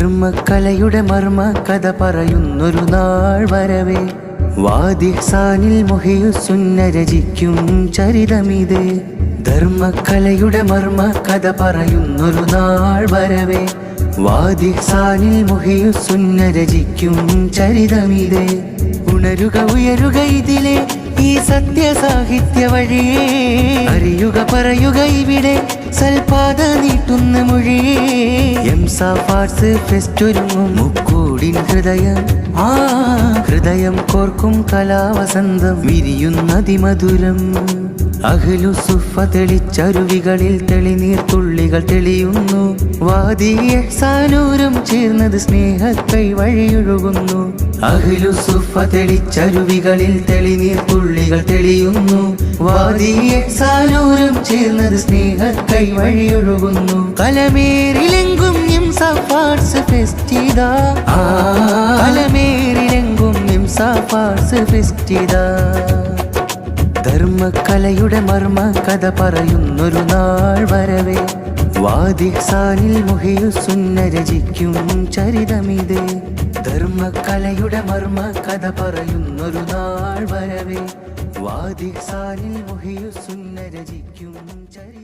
ധർമ്മക്കലയുടെ മർമ്മ കഥ പറയുന്നൊരു നാൾ വരവേ വാദിഹ്സാനിൽ മുഹിയുസുന്ന രചിക്കും ചരിതമിത്. ധർമ്മക്കലയുടെ മർമ്മ കഥ പറയുന്നൊരു നാൾ വരവേ വാദിഹ്സാനിൽ മുഹിയുസുന്ന രചിക്കും ചരിതമിത്. ഉണരുക ഉയരുക ഇതിലെ ഈ സത്യസാഹിത്യ വഴിയേ, അറിയുക പറയുക ഇവിടെ സൽപാത നീട്ടുന്ന മൊഴിയേ. എംസാഫാർസ് ഫെസ്റ്റൊരുങ്ങും മുക്കൂടിൻ ഹൃദയം, ഹൃദയം കോർക്കും കലാവസന്തം വിരിയുന്നതിമധുരം. അഹ്ലുസുഫ തെളിച്ചരുവികളിൽ തെളിനീർ തുള്ളികൾ തെളിയുന്നു. വാദി ഇഹ്സാനൂരും ചേർന്നത് സ്നേഹക്കൈ വഴിയൊഴുകുന്നു. അഹ്ലുസുഫ തെളിച്ചരുവികളിൽ തെളിനീർ തുള്ളികൾ തെളിയുന്നു. വാദി ഇഹ്സാനൂരും ചേർന്നത് സ്നേഹക്കൈ വഴിയൊഴുകുന്നു. കലമേറിലെങ്കും എംസാഫാർസ് ഫെസ്റ്റിദാ, കലമേറിലെങ്കും എംസാഫാർസ് ഫെസ്റ്റിദാ. ധർമ്മക്കലയുടെ മർമ്മ കഥ പറയുന്നൊരു നാൾ വരവേ വാദിഹ്സാനിൽ മുഹിയുസുന്ന രചിക്കും ചരിതമിത്. ധർമ്മക്കലയുടെ മർമ്മ കഥ പറയുന്നൊരു നാൾ വരവേ വാദിഹ്സാനിൽ മുഹിയുസുന്ന രചിക്കും ചരിതം.